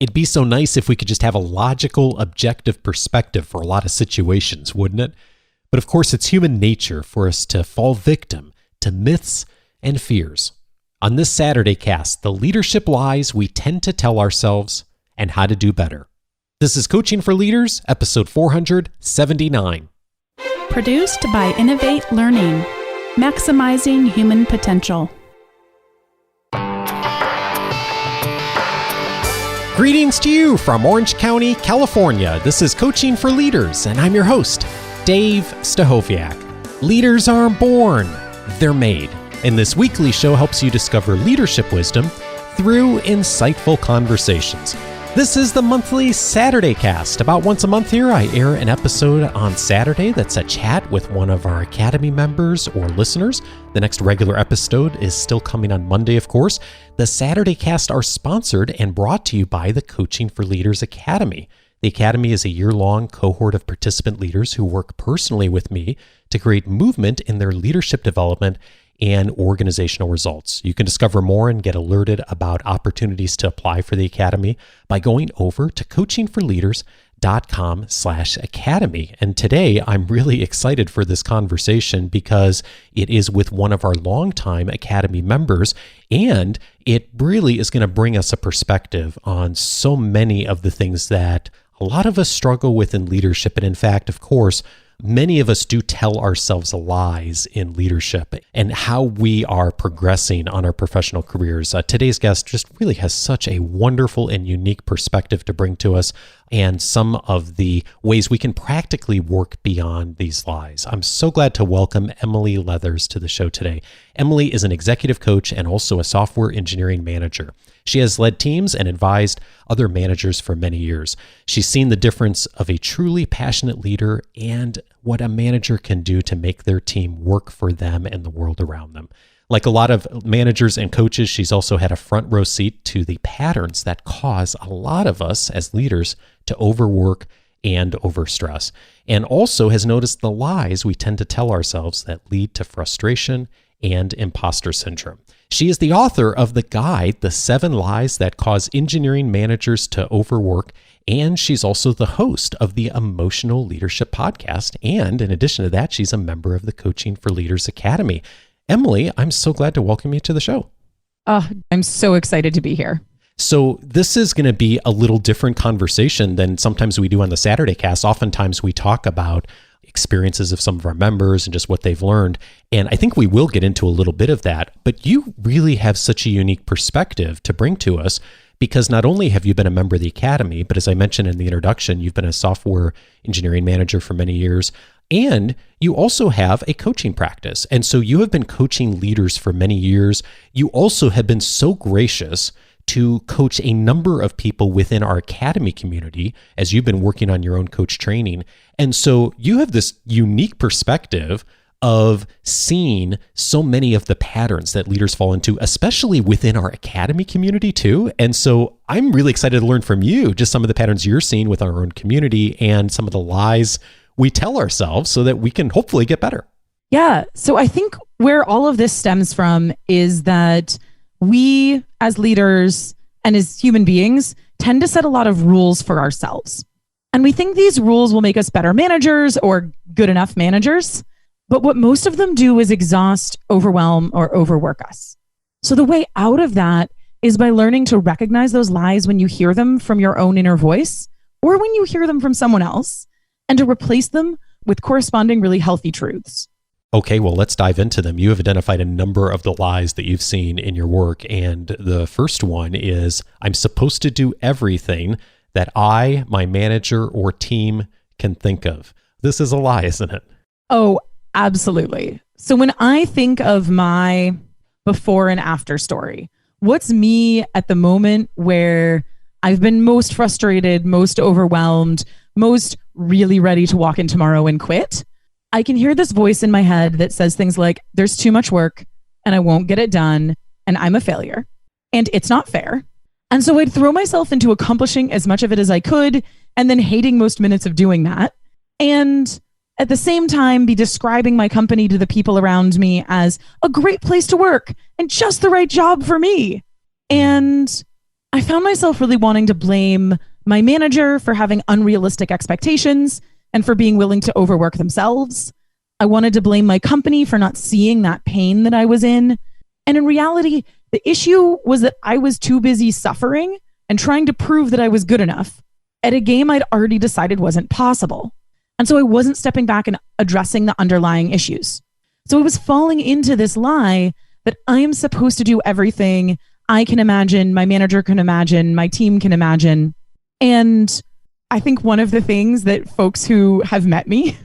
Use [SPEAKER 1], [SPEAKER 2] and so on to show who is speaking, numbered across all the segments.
[SPEAKER 1] It'd be so nice if we could just have a logical, objective perspective for a lot of situations, wouldn't it? But of course, it's human nature for us to fall victim to myths and fears. On this Saturday cast, the leadership lies we tend to tell ourselves and how to do better. This is Coaching for Leaders, episode 479.
[SPEAKER 2] Produced by Innovate Learning, maximizing human potential.
[SPEAKER 1] Greetings to you from Orange County, California. This is Coaching for Leaders, and I'm your host, Dave Stachowiak. Leaders aren't born, they're made. And this weekly show helps you discover leadership wisdom through insightful conversations. This is the monthly Saturday cast. About once a month here, I air an episode on Saturday that's a chat with one of our Academy members or listeners. The next regular episode is still coming on Monday, of course. The Saturday cast are sponsored and brought to you by the Coaching for Leaders Academy. The Academy is a year-long cohort of participant leaders who work personally with me to create movement in their leadership development and organizational results. You can discover more and get alerted about opportunities to apply for the Academy by going over to coachingforleaders.com/academy. And today I'm really excited for this conversation because it is with one of our longtime Academy members, and it really is going to bring us a perspective on so many of the things that a lot of us struggle with in leadership. And in fact, of course, many of us do tell ourselves lies in leadership and how we are progressing on our professional careers. Today's guest just really has such a wonderful and unique perspective to bring to us and some of the ways we can practically work beyond these lies. I'm so glad to welcome Emily Leathers to the show today. Emily is an executive coach and also a software engineering manager. She has led teams and advised other managers for many years. She's seen the difference of a truly passionate leader and what a manager can do to make their team work for them and the world around them. Like a lot of managers and coaches, she's also had a front row seat to the patterns that cause a lot of us as leaders to overwork and overstress, and also has noticed the lies we tend to tell ourselves that lead to frustration and impostor syndrome. She is the author of the guide, The 7 Lies That Cause Engineering Managers to Overwork, and she's also the host of the Emotional Leadership Podcast. And in addition to that, she's a member of the Coaching for Leaders Academy. Emily, I'm so glad to welcome you to the show.
[SPEAKER 3] Oh, I'm so excited to be here.
[SPEAKER 1] So this is going to be a little different conversation than sometimes we do on the Saturday cast. Oftentimes we talk about experiences of some of our members and just what they've learned. And I think we will get into a little bit of that, but you really have such a unique perspective to bring to us because not only have you been a member of the Academy, but as I mentioned in the introduction, you've been a software engineering manager for many years, and you also have a coaching practice. And so you have been coaching leaders for many years. You also have been so gracious to coach a number of people within our Academy community as you've been working on your own coach training. And so you have this unique perspective of seeing so many of the patterns that leaders fall into, especially within our Academy community too. And so I'm really excited to learn from you just some of the patterns you're seeing with our own community and some of the lies we tell ourselves so that we can hopefully get better.
[SPEAKER 3] Yeah. So I think where all of this stems from is that we as leaders and as human beings tend to set a lot of rules for ourselves. And we think these rules will make us better managers or good enough managers. But what most of them do is exhaust, overwhelm, or overwork us. So the way out of that is by learning to recognize those lies when you hear them from your own inner voice or when you hear them from someone else, and to replace them with corresponding really healthy truths.
[SPEAKER 1] Okay, well, let's dive into them. You have identified a number of the lies that you've seen in your work. And the first one is, I'm supposed to do everything that I, my manager, or team can think of. This is a lie, isn't it?
[SPEAKER 3] Oh, absolutely. So when I think of my before and after story, what's me at the moment where I've been most frustrated, most overwhelmed, most really ready to walk in tomorrow and quit? I can hear this voice in my head that says things like, there's too much work and I won't get it done and I'm a failure and it's not fair. And so I'd throw myself into accomplishing as much of it as I could and then hating most minutes of doing that. And at the same time, be describing my company to the people around me as a great place to work and just the right job for me. And I found myself really wanting to blame my manager for having unrealistic expectations and for being willing to overwork themselves. I wanted to blame my company for not seeing that pain that I was in. And in reality, the issue was that I was too busy suffering and trying to prove that I was good enough at a game I'd already decided wasn't possible. And so I wasn't stepping back and addressing the underlying issues. So I was falling into this lie that I am supposed to do everything I can imagine, my manager can imagine, my team can imagine. And I think one of the things that folks who have met me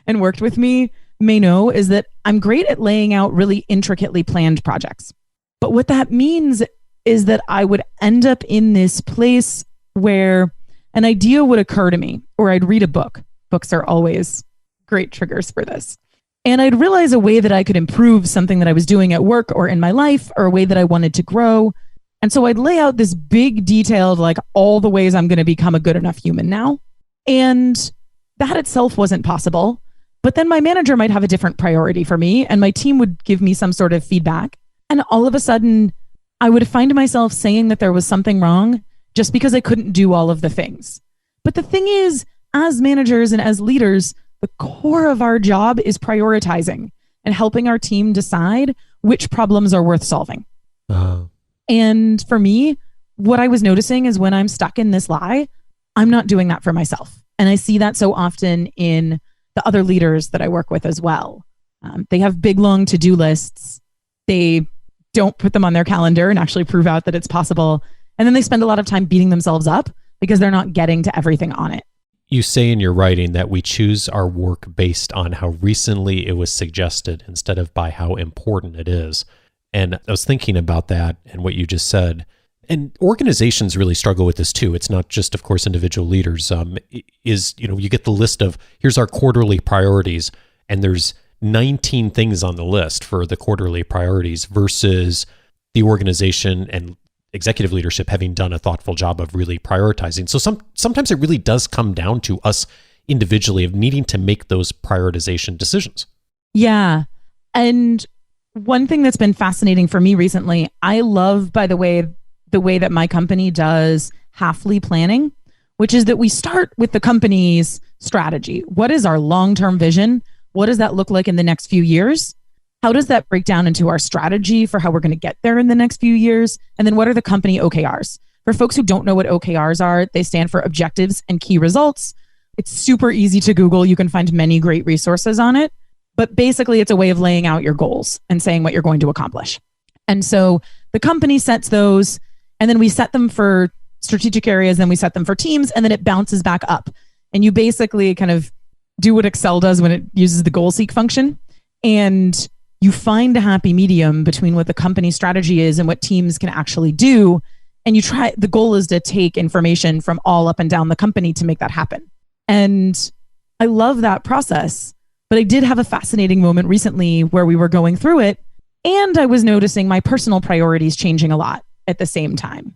[SPEAKER 3] and worked with me may know is that I'm great at laying out really intricately planned projects. But what that means is that I would end up in this place where an idea would occur to me, or I'd read a book. Books are always great triggers for this. And I'd realize a way that I could improve something that I was doing at work or in my life, or a way that I wanted to grow. And so I'd lay out this big detailed, like all the ways I'm going to become a good enough human now. And that itself wasn't possible. But then my manager might have a different priority for me, and my team would give me some sort of feedback. And all of a sudden, I would find myself saying that there was something wrong just because I couldn't do all of the things. But the thing is, as managers and as leaders, the core of our job is prioritizing and helping our team decide which problems are worth solving. And for me, what I was noticing is when I'm stuck in this lie, I'm not doing that for myself. And I see that so often in the other leaders that I work with as well. They have big, long to-do lists. They don't put them on their calendar and actually prove out that it's possible. And then they spend a lot of time beating themselves up because they're not getting to everything on it.
[SPEAKER 1] You say in your writing that we choose our work based on how recently it was suggested instead of by how important it is. And I was thinking about that and what you just said. And organizations really struggle with this too. It's not just, of course, individual leaders. You get the list of, here's our quarterly priorities, and there's 19 things on the list for the quarterly priorities versus the organization and executive leadership having done a thoughtful job of really prioritizing. So sometimes it really does come down to us individually of needing to make those prioritization decisions.
[SPEAKER 3] Yeah. And one thing that's been fascinating for me recently, I love, by the way that my company does halfly planning, which is that we start with the company's strategy. What is our long-term vision? What does that look like in the next few years? How does that break down into our strategy for how we're going to get there in the next few years? And then what are the company OKRs? For folks who don't know what OKRs are, they stand for objectives and key results. It's super easy to Google. You can find many great resources on it. But basically, it's a way of laying out your goals and saying what you're going to accomplish. And so the company sets those, and then we set them for strategic areas, then we set them for teams, and then it bounces back up. And you basically kind of do what Excel does when it uses the goal seek function. And you find a happy medium between what the company strategy is and what teams can actually do. And the goal is to take information from all up and down the company to make that happen. And I love that process, but I did have a fascinating moment recently where we were going through it and I was noticing my personal priorities changing a lot at the same time.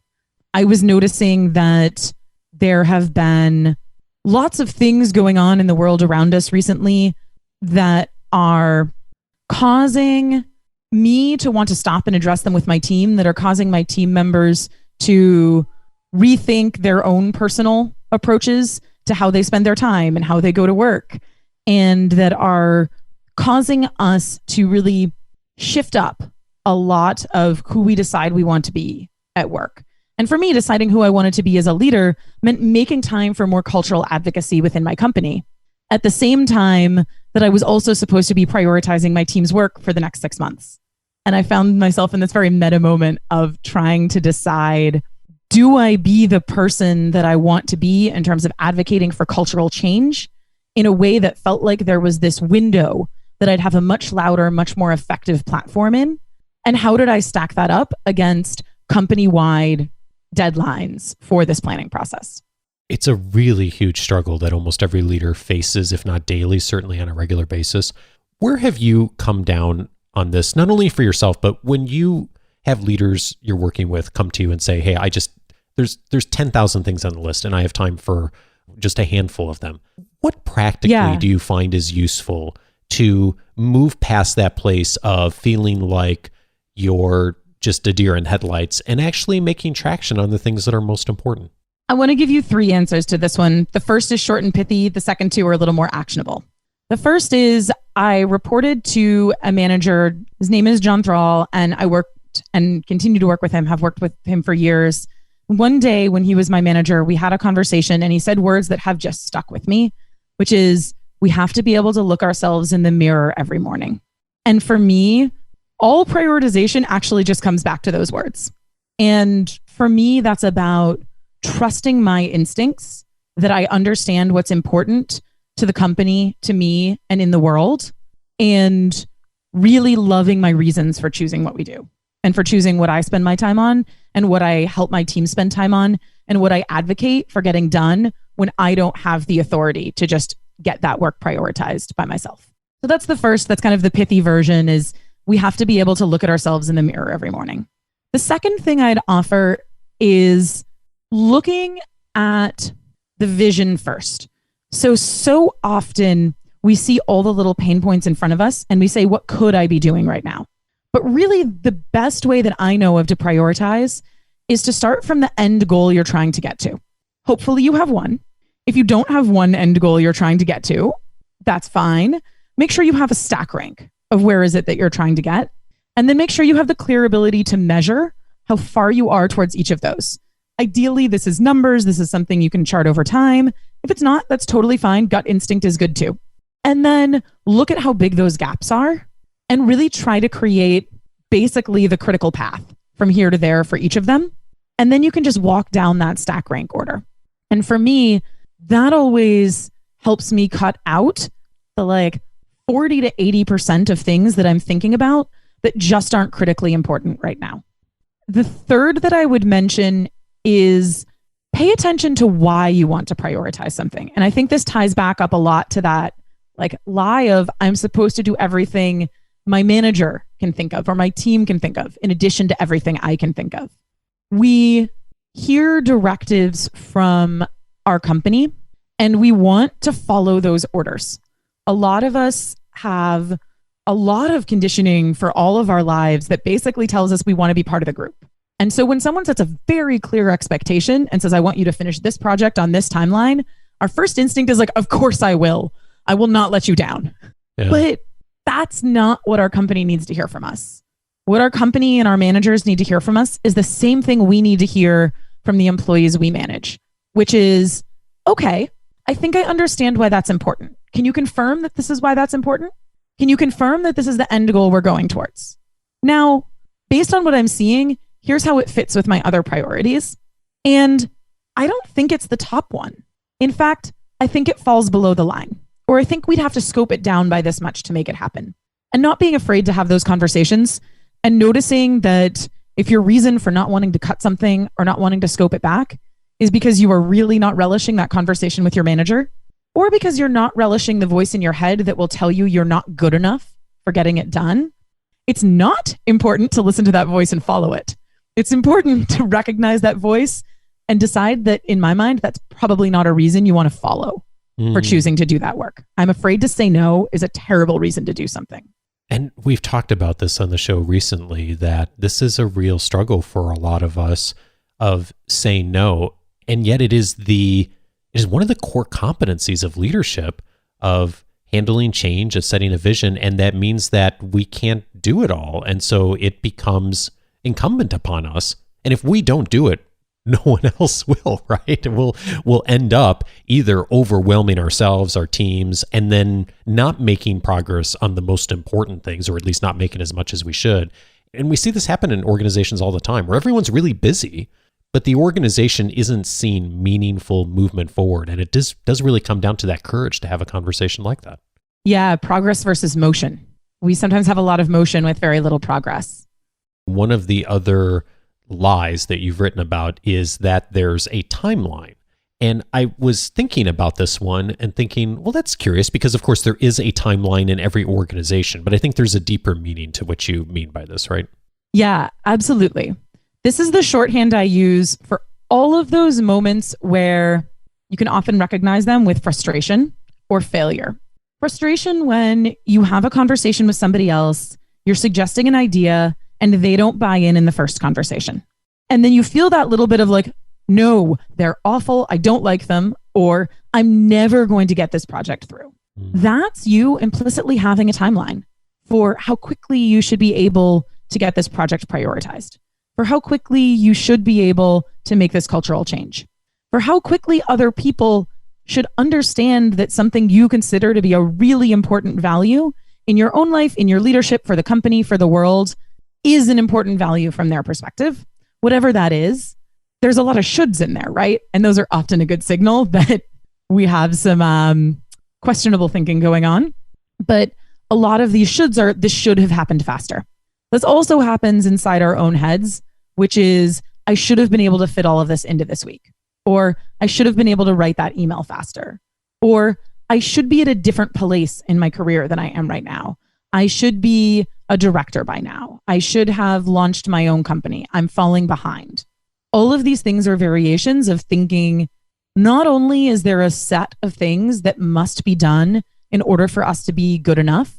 [SPEAKER 3] I was noticing that there have been lots of things going on in the world around us recently that are causing me to want to stop and address them with my team, that are causing my team members to rethink their own personal approaches to how they spend their time and how they go to work, and that are causing us to really shift up a lot of who we decide we want to be at work. And for me, deciding who I wanted to be as a leader meant making time for more cultural advocacy within my company. At the same time that I was also supposed to be prioritizing my team's work for the next 6 months. And I found myself in this very meta moment of trying to decide, do I be the person that I want to be in terms of advocating for cultural change in a way that felt like there was this window that I'd have a much louder, much more effective platform in? And how did I stack that up against company-wide deadlines for this planning process?
[SPEAKER 1] It's a really huge struggle that almost every leader faces, if not daily, certainly on a regular basis. Where have you come down on this, not only for yourself, but when you have leaders you're working with come to you and say, hey, there's 10,000 things on the list and I have time for just a handful of them. What practically do you find is useful to move past that place of feeling like you're just a deer in headlights and actually making traction on the things that are most important?
[SPEAKER 3] I want to give you 3 answers to this one. The first is short and pithy. The second 2 are a little more actionable. The first is I reported to a manager. His name is John Thrall, and I worked and continue to work with him, have worked with him for years. One day when he was my manager, we had a conversation and he said words that have just stuck with me, which is we have to be able to look ourselves in the mirror every morning. And for me, all prioritization actually just comes back to those words. And for me, that's about trusting my instincts, that I understand what's important to the company, to me, and in the world, and really loving my reasons for choosing what we do and for choosing what I spend my time on and what I help my team spend time on and what I advocate for getting done when I don't have the authority to just get that work prioritized by myself. So that's the first, that's kind of the pithy version, is we have to be able to look at ourselves in the mirror every morning. The second thing I'd offer is looking at the vision first. So often we see all the little pain points in front of us and we say, what could I be doing right now? But really the best way that I know of to prioritize is to start from the end goal you're trying to get to. Hopefully you have one. If you don't have one end goal you're trying to get to, that's fine. Make sure you have a stack rank of where is it that you're trying to get. And then make sure you have the clear ability to measure how far you are towards each of those. Ideally, this is numbers. This is something you can chart over time. If it's not, that's totally fine. Gut instinct is good too. And then look at how big those gaps are and really try to create basically the critical path from here to there for each of them. And then you can just walk down that stack rank order. And for me, that always helps me cut out the 40 to 80% of things that I'm thinking about that just aren't critically important right now. The third that I would mention is pay attention to why you want to prioritize something. And I think this ties back up a lot to that lie of I'm supposed to do everything my manager can think of or my team can think of in addition to everything I can think of. We hear directives from our company and we want to follow those orders. A lot of us have a lot of conditioning for all of our lives that basically tells us we want to be part of the group. And so when someone sets a very clear expectation and says, I want you to finish this project on this timeline, our first instinct is of course I will. I will not let you down. Yeah. But that's not what our company needs to hear from us. What our company and our managers need to hear from us is the same thing we need to hear from the employees we manage, which is, okay, I think I understand why that's important. Can you confirm that this is why that's important? Can you confirm that this is the end goal we're going towards? Now, based on what I'm seeing, here's how it fits with my other priorities. And I don't think it's the top one. In fact, I think it falls below the line, or I think we'd have to scope it down by this much to make it happen. And not being afraid to have those conversations and noticing that if your reason for not wanting to cut something or not wanting to scope it back is because you are really not relishing that conversation with your manager, or because you're not relishing the voice in your head that will tell you you're not good enough for getting it done, it's not important to listen to that voice and follow it. It's important to recognize that voice and decide that, in my mind, that's probably not a reason you want to follow for choosing to do that work. I'm afraid to say no is a terrible reason to do something.
[SPEAKER 1] And we've talked about this on the show recently, that this is a real struggle for a lot of us of saying no. And yet it is one of the core competencies of leadership, of handling change, of setting a vision. And that means that we can't do it all. And so it becomes incumbent upon us. And if we don't do it, no one else will, right? We'll end up either overwhelming ourselves, our teams, and then not making progress on the most important things, or at least not making as much as we should. And we see this happen in organizations all the time, where everyone's really busy, but the organization isn't seeing meaningful movement forward. And it does really come down to that courage to have a conversation like that.
[SPEAKER 3] Yeah, progress versus motion. We sometimes have a lot of motion with very little progress.
[SPEAKER 1] One of the other lies that you've written about is that there's a timeline. And I was thinking about this one and thinking, well, that's curious, because of course there is a timeline in every organization, but I think there's a deeper meaning to what you mean by this, right?
[SPEAKER 3] Yeah, absolutely. This is the shorthand I use for all of those moments where you can often recognize them with frustration or failure. Frustration when you have a conversation with somebody else, you're suggesting an idea, and they don't buy in the first conversation. And then you feel that little bit of like, no, they're awful. I don't like them, or I'm never going to get this project through. That's you implicitly having a timeline for how quickly you should be able to get this project prioritized, for how quickly you should be able to make this cultural change, for how quickly other people should understand that something you consider to be a really important value in your own life, in your leadership, for the company, for the world, is an important value from their perspective. Whatever that is, there's a lot of shoulds in there, right? And those are often a good signal that we have some questionable thinking going on. But a lot of these shoulds are, this should have happened faster. This also happens inside our own heads, which is, I should have been able to fit all of this into this week. Or I should have been able to write that email faster. Or I should be at a different place in my career than I am right now. I should be a director by now. I should have launched my own company. I'm falling behind. All of these things are variations of thinking, not only is there a set of things that must be done in order for us to be good enough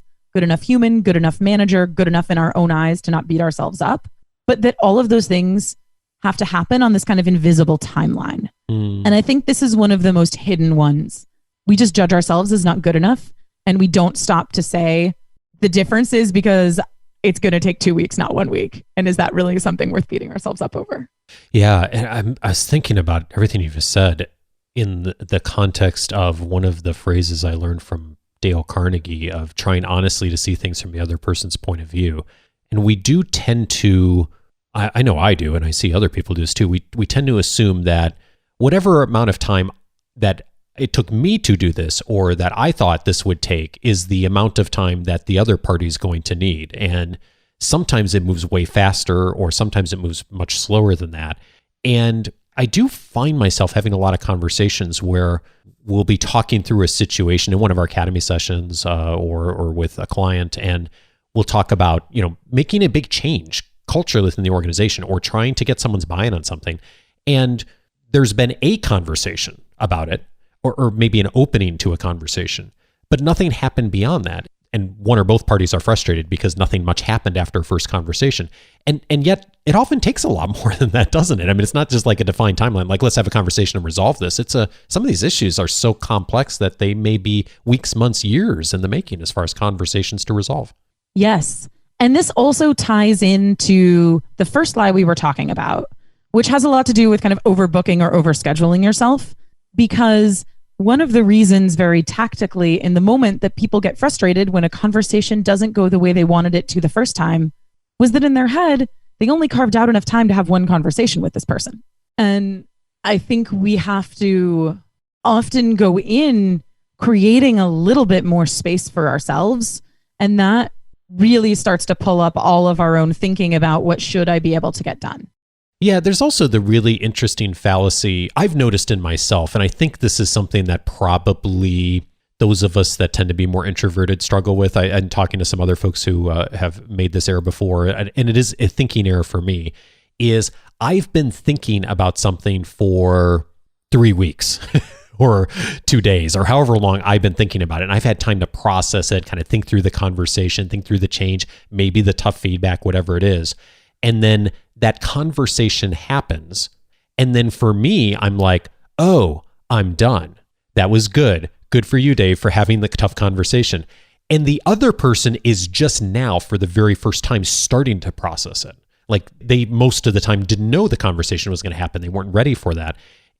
[SPEAKER 3] human, good enough manager, good enough in our own eyes to not beat ourselves up, but that all of those things have to happen on this kind of invisible timeline. And I think this is one of the most hidden ones. We just judge ourselves as not good enough, and we don't stop to say the difference is because it's going to take 2 weeks, not 1 week. And is that really something worth beating ourselves up over?
[SPEAKER 1] Yeah. And I was thinking about everything you just said in the context of one of the phrases I learned from Dale Carnegie of trying honestly to see things from the other person's point of view. And we do tend to, I know I do, and I see other people do this too. We tend to assume that whatever amount of time that it took me to do this, or that I thought this would take, is the amount of time that the other party is going to need. And sometimes it moves way faster, or sometimes it moves much slower than that. And I do find myself having a lot of conversations where we'll be talking through a situation in one of our academy sessions, or with a client, and we'll talk about, making a big change culturally within the organization, or trying to get someone's buy-in on something. And there's been a conversation about it, or maybe an opening to a conversation, but nothing happened beyond that. And one or both parties are frustrated because nothing much happened after a first conversation. And yet it often takes a lot more than that, doesn't it? I mean, it's not just like a defined timeline, like let's have a conversation and resolve this. Some of these issues are so complex that they may be weeks, months, years in the making as far as conversations to resolve.
[SPEAKER 3] Yes. And this also ties into the first lie we were talking about, which has a lot to do with kind of overbooking or overscheduling yourself. Because one of the reasons very tactically in the moment that people get frustrated when a conversation doesn't go the way they wanted it to the first time was that in their head, they only carved out enough time to have one conversation with this person. And I think we have to often go in creating a little bit more space for ourselves. And that really starts to pull up all of our own thinking about what should I be able to get done.
[SPEAKER 1] Yeah, there's also the really interesting fallacy I've noticed in myself, and I think this is something that probably those of us that tend to be more introverted struggle with. I'm talking to some other folks who have made this error before, and it is a thinking error for me, is I've been thinking about something for 3 weeks or 2 days or however long I've been thinking about it, and I've had time to process it, kind of think through the conversation, think through the change, maybe the tough feedback, whatever it is. And then that conversation happens. And then for me, I'm like, oh, I'm done. That was good. Good for you, Dave, for having the tough conversation. And the other person is just now, for the very first time, starting to process it. Like they, most of the time, didn't know the conversation was going to happen. They weren't ready for that.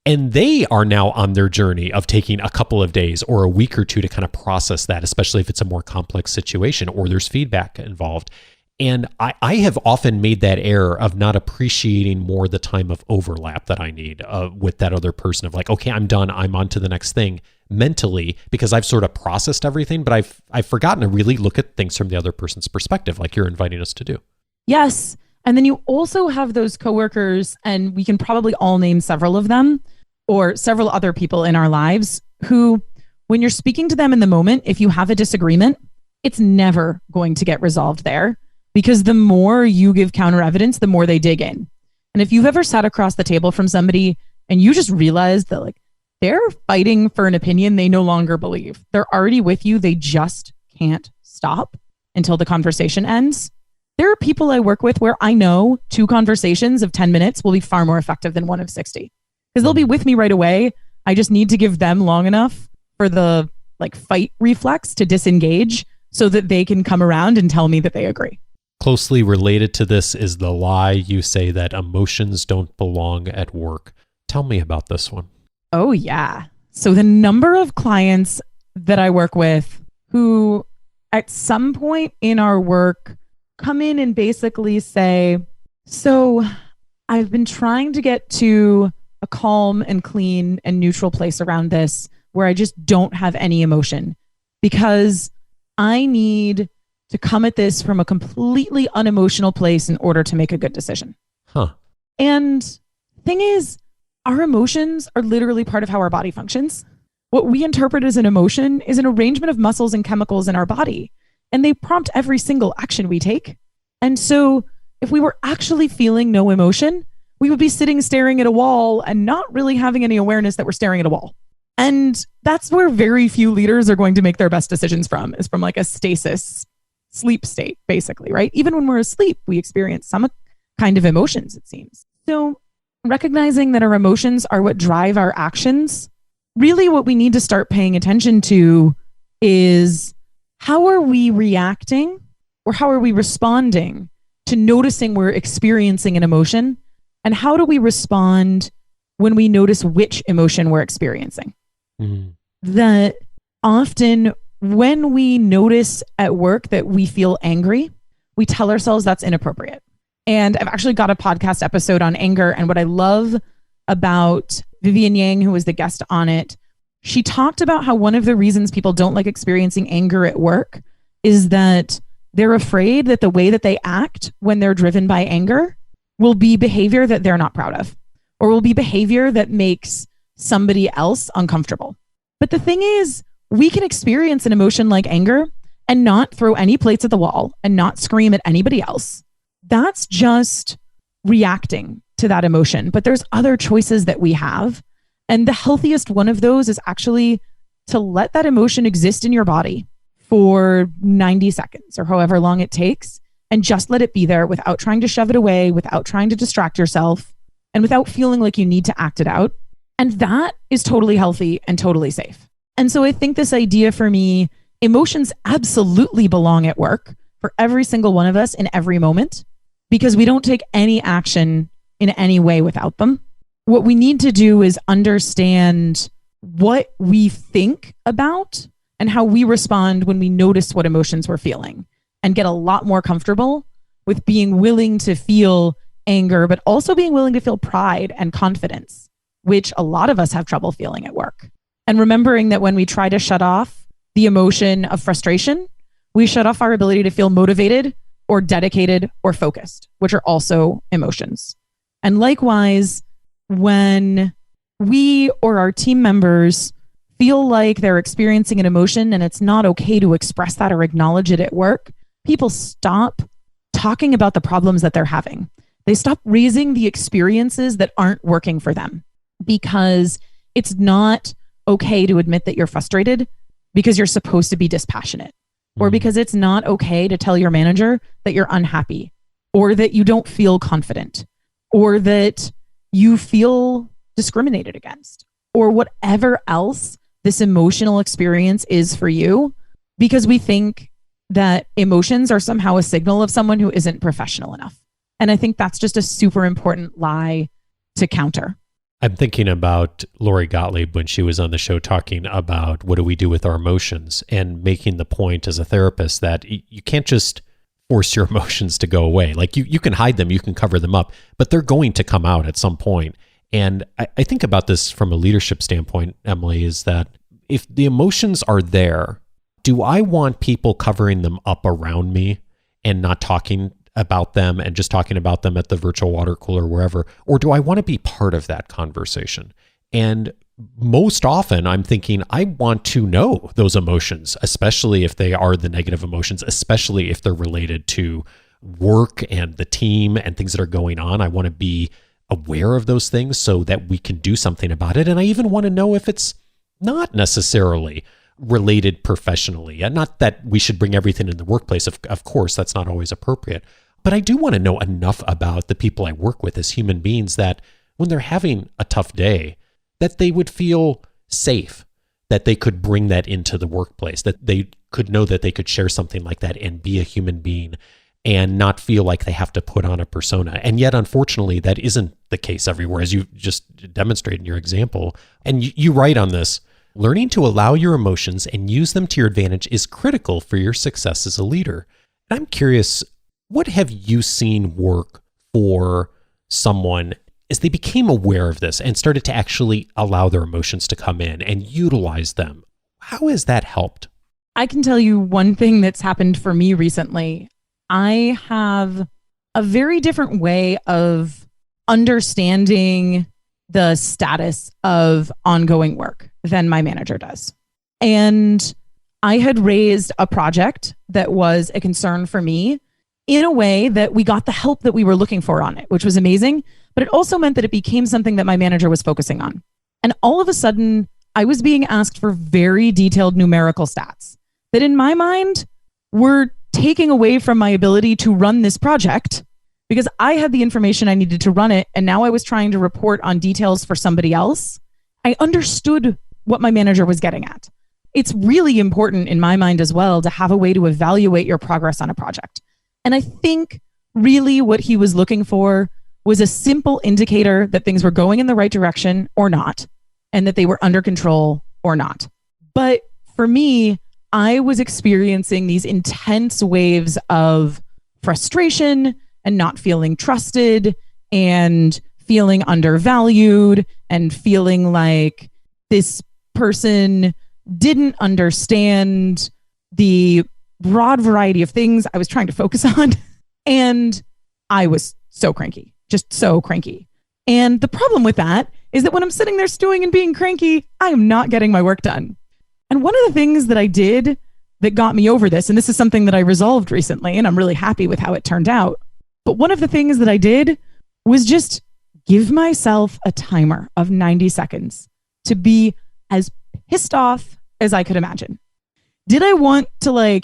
[SPEAKER 1] And they are now on their journey of taking a couple of days or a week or two to kind of process that, especially if it's a more complex situation or there's feedback involved. And I have often made that error of not appreciating more the time of overlap that I need with that other person, of like, okay, I'm done. I'm on to the next thing mentally, because I've sort of processed everything, but I've forgotten to really look at things from the other person's perspective, like you're inviting us to do.
[SPEAKER 3] Yes. And then you also have those coworkers, and we can probably all name several of them or several other people in our lives who, when you're speaking to them in the moment, if you have a disagreement, it's never going to get resolved there. Because the more you give counter evidence, the more they dig in. And if you've ever sat across the table from somebody and you just realize that like they're fighting for an opinion they no longer believe, they're already with you, they just can't stop until the conversation ends, There are people I work with where I know 2 conversations of 10 minutes will be far more effective than one of 60 because they'll be with me right away. I just need to give them long enough for the fight reflex to disengage so that they can come around and tell me that they agree.
[SPEAKER 1] Closely related to this is the lie you say that emotions don't belong at work. Tell me about this one.
[SPEAKER 3] Oh, yeah. So the number of clients that I work with who at some point in our work come in and basically say, so I've been trying to get to a calm and clean and neutral place around this where I just don't have any emotion because I need to come at this from a completely unemotional place in order to make a good decision.
[SPEAKER 1] Huh.
[SPEAKER 3] And thing is, our emotions are literally part of how our body functions. What we interpret as an emotion is an arrangement of muscles and chemicals in our body, and they prompt every single action we take. And so if we were actually feeling no emotion, we would be sitting staring at a wall and not really having any awareness that we're staring at a wall. And that's where very few leaders are going to make their best decisions from, is from a stasis sleep state, basically, right? Even when we're asleep, we experience some kind of emotions, it seems. So recognizing that our emotions are what drive our actions, really what we need to start paying attention to is how are we reacting or how are we responding to noticing we're experiencing an emotion? And how do we respond when we notice which emotion we're experiencing? Mm-hmm. That often when we notice at work that we feel angry, we tell ourselves that's inappropriate. And I've actually got a podcast episode on anger. And what I love about Vivian Yang, who was the guest on it, she talked about how one of the reasons people don't like experiencing anger at work is that they're afraid that the way that they act when they're driven by anger will be behavior that they're not proud of, or will be behavior that makes somebody else uncomfortable. But the thing is, we can experience an emotion like anger and not throw any plates at the wall and not scream at anybody else. That's just reacting to that emotion. But there's other choices that we have. And the healthiest one of those is actually to let that emotion exist in your body for 90 seconds or however long it takes, and just let it be there without trying to shove it away, without trying to distract yourself, and without feeling like you need to act it out. And that is totally healthy and totally safe. And so I think this idea for me, emotions absolutely belong at work for every single one of us in every moment, because we don't take any action in any way without them. What we need to do is understand what we think about and how we respond when we notice what emotions we're feeling, and get a lot more comfortable with being willing to feel anger, but also being willing to feel pride and confidence, which a lot of us have trouble feeling at work. And remembering that when we try to shut off the emotion of frustration, we shut off our ability to feel motivated or dedicated or focused, which are also emotions. And likewise, when we or our team members feel like they're experiencing an emotion and it's not okay to express that or acknowledge it at work, people stop talking about the problems that they're having. They stop raising the experiences that aren't working for them, because it's not okay to admit that you're frustrated because you're supposed to be dispassionate, or because it's not okay to tell your manager that you're unhappy, or that you don't feel confident, or that you feel discriminated against, or whatever else this emotional experience is for you, because we think that emotions are somehow a signal of someone who isn't professional enough. And I think that's just a super important lie to counter.
[SPEAKER 1] I'm thinking about Lori Gottlieb when she was on the show talking about what do we do with our emotions, and making the point as a therapist that you can't just force your emotions to go away. Like you can hide them, you can cover them up, but they're going to come out at some point. And I think about this from a leadership standpoint, Emily, is that if the emotions are there, do I want people covering them up around me and not talking about them and just talking about them at the virtual water cooler, wherever? Or do I want to be part of that conversation? And most often I'm thinking, I want to know those emotions, especially if they are the negative emotions, especially if they're related to work and the team and things that are going on. I want to be aware of those things so that we can do something about it. And I even want to know if it's not necessarily related professionally. And not that we should bring everything in the workplace. Of course, that's not always appropriate. But I do want to know enough about the people I work with as human beings that when they're having a tough day, that they would feel safe, that they could bring that into the workplace, that they could know that they could share something like that and be a human being and not feel like they have to put on a persona. And yet, unfortunately, that isn't the case everywhere, as you just demonstrated in your example. And you write on this, learning to allow your emotions and use them to your advantage is critical for your success as a leader. And I'm curious, what have you seen work for someone as they became aware of this and started to actually allow their emotions to come in and utilize them? How has that helped?
[SPEAKER 3] I can tell you one thing that's happened for me recently. I have a very different way of understanding the status of ongoing work than my manager does. And I had raised a project that was a concern for me in a way that we got the help that we were looking for on it, which was amazing. But it also meant that it became something that my manager was focusing on. And all of a sudden, I was being asked for very detailed numerical stats that in my mind were taking away from my ability to run this project because I had the information I needed to run it. And now I was trying to report on details for somebody else. I understood what my manager was getting at. It's really important in my mind as well to have a way to evaluate your progress on a project. And I think really what he was looking for was a simple indicator that things were going in the right direction or not, and that they were under control or not. But for me, I was experiencing these intense waves of frustration and not feeling trusted and feeling undervalued and feeling like this person didn't understand the broad variety of things I was trying to focus on. And I was so cranky, just so cranky. And the problem with that is that when I'm sitting there stewing and being cranky, I am not getting my work done. And one of the things that I did that got me over this, and this is something that I resolved recently, and I'm really happy with how it turned out. But one of the things that I did was just give myself a timer of 90 seconds to be as pissed off as I could imagine. Did I want to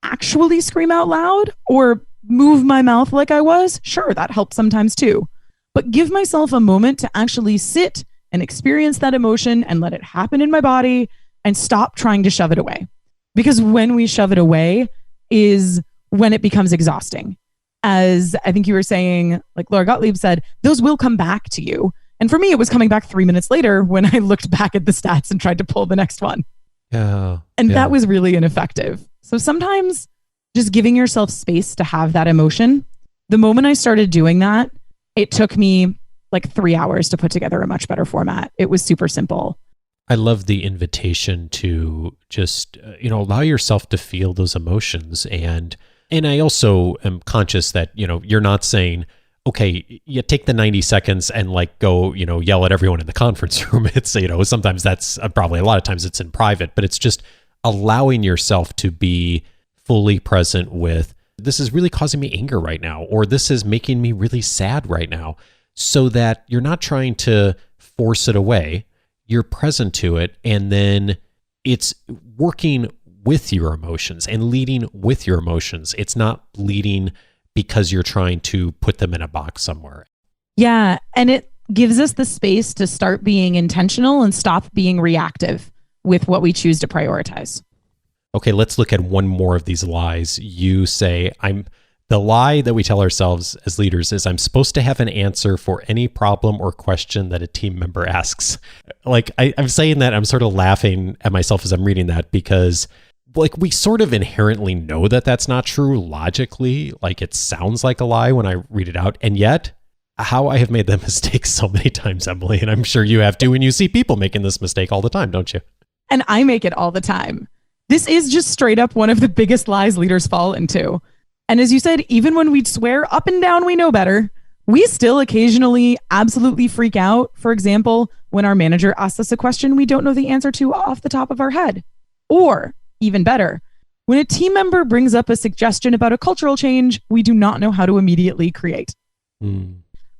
[SPEAKER 3] actually scream out loud or move my mouth like I was? Sure, that helped sometimes too. But give myself a moment to actually sit and experience that emotion and let it happen in my body and stop trying to shove it away. Because when we shove it away is when it becomes exhausting. As I think you were saying, like Laura Gottlieb said, those will come back to you. And for me, it was coming back 3 minutes later when I looked back at the stats and tried to pull the next one. And that was really ineffective. So sometimes just giving yourself space to have that emotion. The moment I started doing that, it took me like 3 hours to put together a much better format. It was super simple.
[SPEAKER 1] I love the invitation to just, allow yourself to feel those emotions. And I also am conscious that, you're not saying, okay, you take the 90 seconds and go, yell at everyone in the conference room. It's, sometimes that's probably a lot of times it's in private, but it's just allowing yourself to be fully present with, this is really causing me anger right now, or this is making me really sad right now, so that you're not trying to force it away. You're present to it, and then it's working with your emotions and leading with your emotions. It's not leading because you're trying to put them in a box somewhere.
[SPEAKER 3] Yeah, and it gives us the space to start being intentional and stop being reactive with what we choose to prioritize.
[SPEAKER 1] Okay, let's look at one more of these lies. You say, the lie that we tell ourselves as leaders is, I'm supposed to have an answer for any problem or question that a team member asks. I'm saying that, I'm sort of laughing at myself as I'm reading that, because we sort of inherently know that that's not true logically. It sounds like a lie when I read it out. And yet, how I have made that mistake so many times, Emily, and I'm sure you have too, and you see people making this mistake all the time, don't you?
[SPEAKER 3] And I make it all the time. This is just straight up one of the biggest lies leaders fall into. And as you said, even when we swear up and down we know better, we still occasionally absolutely freak out. For example, when our manager asks us a question we don't know the answer to off the top of our head. Or, even better, when a team member brings up a suggestion about a cultural change we do not know how to immediately create.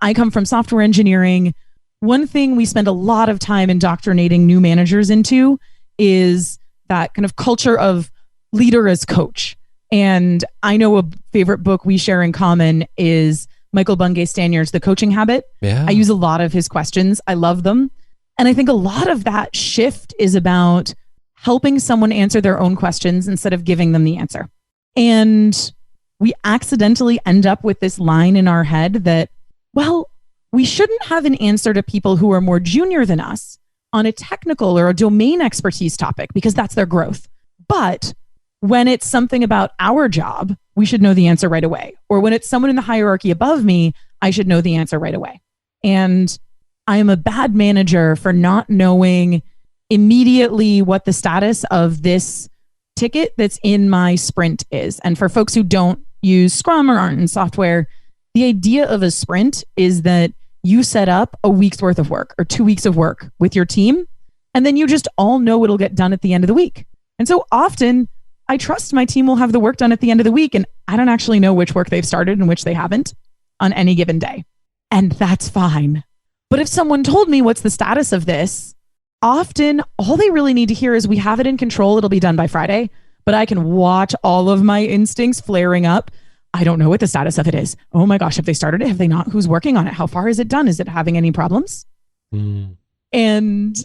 [SPEAKER 3] I come from software engineering. One thing we spend a lot of time indoctrinating new managers into is that kind of culture of leader as coach. And I know a favorite book we share in common is Michael Bungay Staniers' The Coaching Habit.
[SPEAKER 1] Yeah.
[SPEAKER 3] I use a lot of his questions. I love them. And I think a lot of that shift is about helping someone answer their own questions instead of giving them the answer. And we accidentally end up with this line in our head that, well, we shouldn't have an answer to people who are more junior than us on a technical or a domain expertise topic because that's their growth. But when it's something about our job, we should know the answer right away. Or when it's someone in the hierarchy above me, I should know the answer right away. And I am a bad manager for not knowing immediately what the status of this ticket that's in my sprint is. And for folks who don't use Scrum or aren't in software, the idea of a sprint is that you set up a week's worth of work or 2 weeks of work with your team, and then you just all know it'll get done at the end of the week. And so often I trust my team will have the work done at the end of the week, and I don't actually know which work they've started and which they haven't on any given day. And that's fine. But if someone told me what's the status of this, often all they really need to hear is we have it in control. It'll be done by Friday, but I can watch all of my instincts flaring up. I don't know what the status of it is. Oh my gosh, have they started it? Have they not? Who's working on it? How far is it done? Is it having any problems? And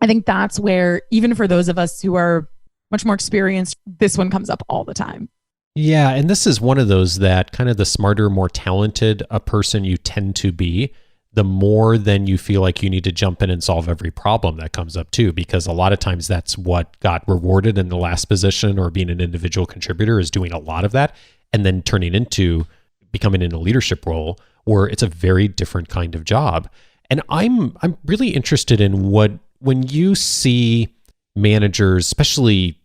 [SPEAKER 3] I think that's where, even for those of us who are much more experienced, this one comes up all the time.
[SPEAKER 1] Yeah, and this is one of those that kind of the smarter, more talented a person you tend to be, the more then you feel like you need to jump in and solve every problem that comes up too, because a lot of times that's what got rewarded in the last position or being an individual contributor is doing a lot of that and then turning into becoming in a leadership role where it's a very different kind of job. And I'm really interested in when you see managers, especially,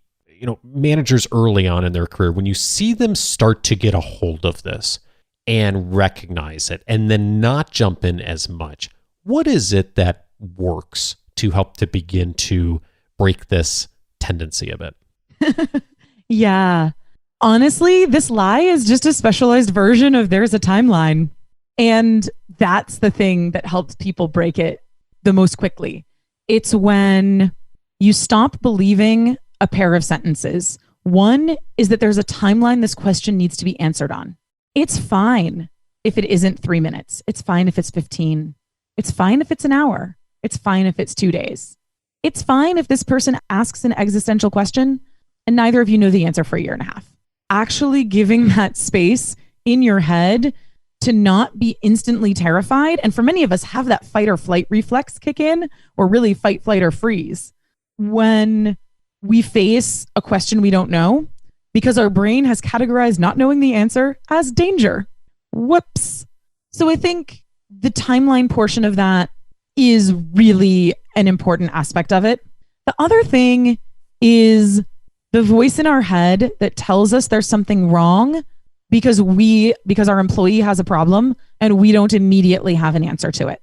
[SPEAKER 1] managers early on in their career, when you see them start to get a hold of this and recognize it and then not jump in as much, what is it that works to help to begin to break this tendency a bit?
[SPEAKER 3] Yeah. Honestly, this lie is just a specialized version of there's a timeline. And that's the thing that helps people break it the most quickly. It's when you stop believing a pair of sentences. One is that there's a timeline this question needs to be answered on. It's fine if it isn't 3 minutes. It's fine if it's 15. It's fine if it's an hour. It's fine if it's 2 days. It's fine if this person asks an existential question and neither of you know the answer for a year and a half. Actually giving that space in your head to not be instantly terrified. And for many of us have that fight or flight reflex kick in, or really fight, flight, or freeze when we face a question we don't know, because our brain has categorized not knowing the answer as danger. Whoops. So I think the timeline portion of that is really an important aspect of it. The other thing is the voice in our head that tells us there's something wrong because our employee has a problem and we don't immediately have an answer to it.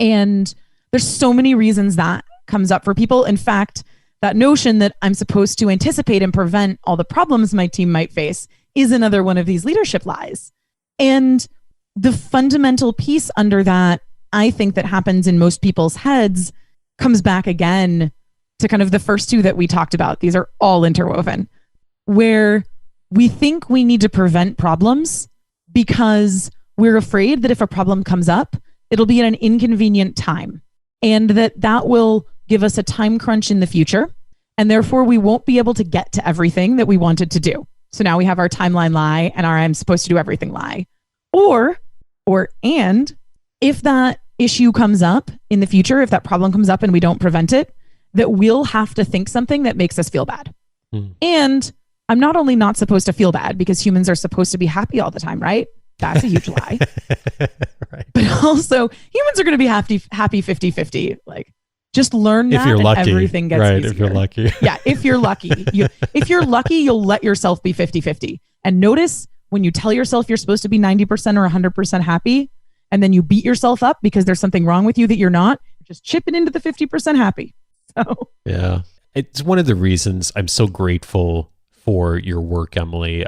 [SPEAKER 3] And there's so many reasons that comes up for people. In fact, that notion that I'm supposed to anticipate and prevent all the problems my team might face is another one of these leadership lies. And the fundamental piece under that, I think, that happens in most people's heads comes back again to kind of the first two that we talked about. These are all interwoven, where we think we need to prevent problems because we're afraid that if a problem comes up, it'll be at an inconvenient time and that will give us a time crunch in the future. And therefore we won't be able to get to everything that we wanted to do. So now we have our timeline lie and our I'm supposed to do everything lie. And if that issue comes up in the future, if that problem comes up and we don't prevent it, that we'll have to think something that makes us feel bad. And I'm not only not supposed to feel bad because humans are supposed to be happy all the time, right? That's a huge lie.
[SPEAKER 1] Right.
[SPEAKER 3] But also humans are going to be happy 50-50. Like, just learn that
[SPEAKER 1] if you're lucky,
[SPEAKER 3] everything gets
[SPEAKER 1] right,
[SPEAKER 3] easier.
[SPEAKER 1] If you're lucky.
[SPEAKER 3] Yeah, if you're lucky. If you're lucky, you'll let yourself be 50-50. And notice when you tell yourself you're supposed to be 90% or 100% happy, and then you beat yourself up because there's something wrong with you that you're not, you're just chipping into the 50% happy. So
[SPEAKER 1] yeah, it's one of the reasons I'm so grateful for your work, Emily,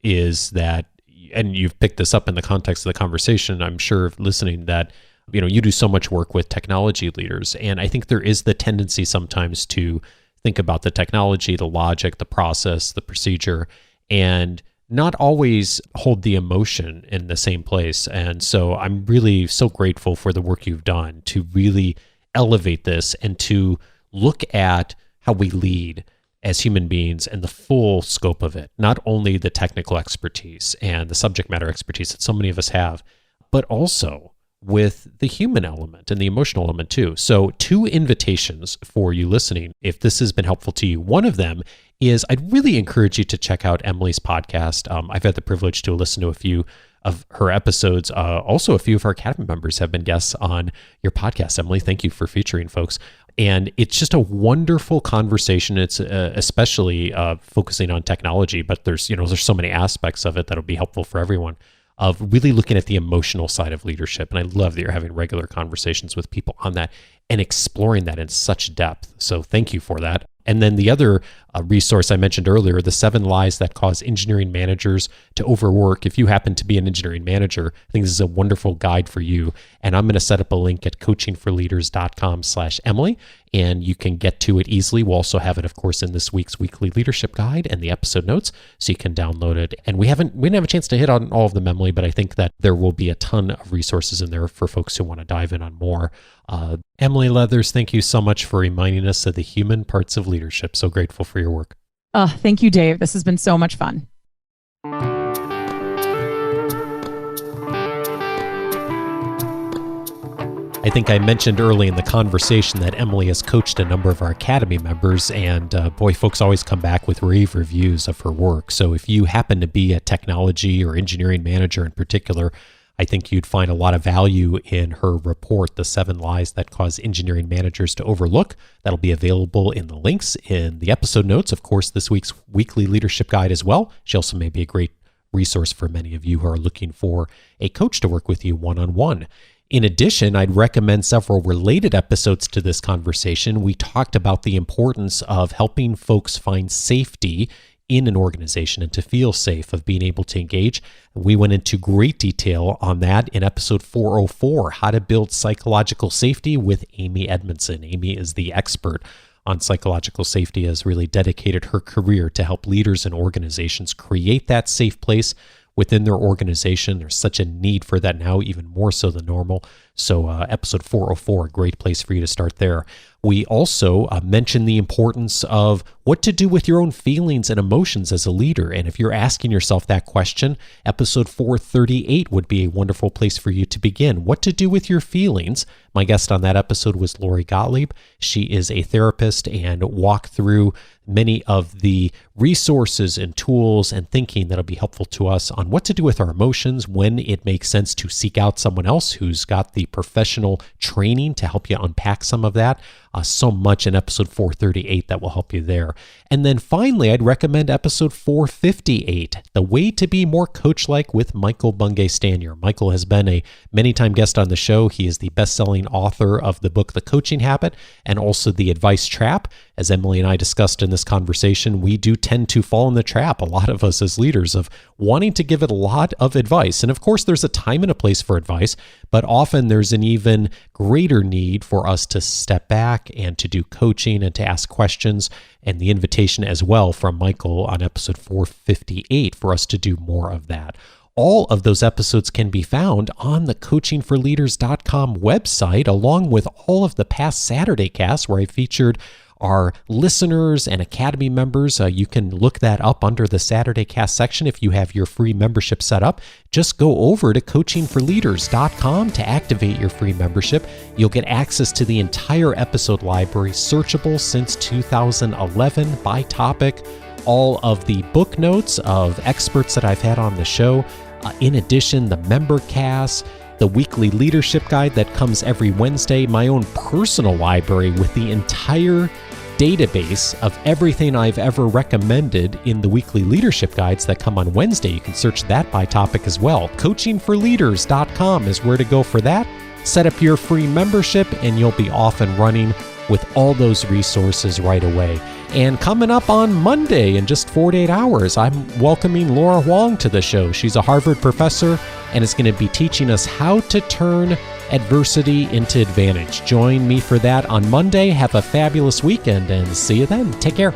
[SPEAKER 1] is that, and you've picked this up in the context of the conversation, I'm sure listening, that you do so much work with technology leaders. And I think there is the tendency sometimes to think about the technology, the logic, the process, the procedure, and not always hold the emotion in the same place. And so I'm really so grateful for the work you've done to really elevate this and to look at how we lead as human beings and the full scope of it, not only the technical expertise and the subject matter expertise that so many of us have, but also with the human element and the emotional element too. So 2 invitations for you listening, if this has been helpful to you. One of them is I'd really encourage you to check out Emily's podcast. I've had the privilege to listen to a few of her episodes. Also, a few of our Academy members have been guests on your podcast. Emily, thank you for featuring folks. And it's just a wonderful conversation. It's especially focusing on technology, but there's so many aspects of it that'll be helpful for everyone, of really looking at the emotional side of leadership. And I love that you're having regular conversations with people on that and exploring that in such depth. So thank you for that. And then the other resource I mentioned earlier, the 7 lies that cause engineering managers to overwork. If you happen to be an engineering manager, I think this is a wonderful guide for you. And I'm going to set up a link at coachingforleaders.com/Emily, and you can get to it easily. We'll also have it, of course, in this week's weekly leadership guide and the episode notes, so you can download it. And we didn't have a chance to hit on all of them, Emily, but I think that there will be a ton of resources in there for folks who want to dive in on more. Emily Leathers, thank you so much for reminding us of the human parts of leadership. So grateful for your work.
[SPEAKER 3] Thank you, Dave. This has been so much fun.
[SPEAKER 1] I think I mentioned early in the conversation that Emily has coached a number of our Academy members, and boy, folks always come back with rave reviews of her work. So if you happen to be a technology or engineering manager in particular, I think you'd find a lot of value in her report, The 7 Lies That Cause Engineering Managers to Overlook. That'll be available in the links in the episode notes. Of course, this week's weekly leadership guide as well. She also may be a great resource for many of you who are looking for a coach to work with you one-on-one. In addition, I'd recommend several related episodes to this conversation. We talked about the importance of helping folks find safety in an organization and to feel safe, of being able to engage. We went into great detail on that in episode 404, How to Build Psychological Safety, with Amy Edmondson. Amy is the expert on psychological safety, has really dedicated her career to help leaders and organizations create that safe place within their organization. There's such a need for that now, even more so than normal. So episode 404, a great place for you to start there. We also mentioned the importance of what to do with your own feelings and emotions as a leader. And if you're asking yourself that question, episode 438 would be a wonderful place for you to begin. What to do with your feelings. My guest on that episode was Lori Gottlieb. She is a therapist and walked through many of the resources and tools and thinking that'll be helpful to us on what to do with our emotions, when it makes sense to seek out someone else who's got the professional training to help you unpack some of that. So much in episode 438 that will help you there. And then finally, I'd recommend episode 458, The Way to Be More Coach-Like, with Michael Bungay-Stanier. Michael has been a many-time guest on the show. He is the best-selling author of the book, The Coaching Habit, and also The Advice Trap. As Emily and I discussed in this conversation, we do tend to fall in the trap, a lot of us as leaders, of wanting to give it a lot of advice. And of course, there's a time and a place for advice, but often there's an even greater need for us to step back and to do coaching and to ask questions, and the invitation as well from Michael on episode 458 for us to do more of that. All of those episodes can be found on the coachingforleaders.com website, along with all of the past Saturday casts where I featured our listeners and Academy members. You can look that up under the Saturday Cast section if you have your free membership set up. Just go over to coachingforleaders.com to activate your free membership. You'll get access to the entire episode library, searchable since 2011 by topic, all of the book notes of experts that I've had on the show. In addition, the member casts, the weekly leadership guide that comes every Wednesday, my own personal library with the entire database of everything I've ever recommended in the weekly leadership guides that come on Wednesday. You can search that by topic as well. Coachingforleaders.com is where to go for that. Set up your free membership and you'll be off and running with all those resources right away. And coming up on Monday in just 48 hours, I'm welcoming Laura Huang to the show. She's a Harvard professor and is going to be teaching us how to turn adversity into advantage. Join me for that on Monday. Have a fabulous weekend and see you then. Take care.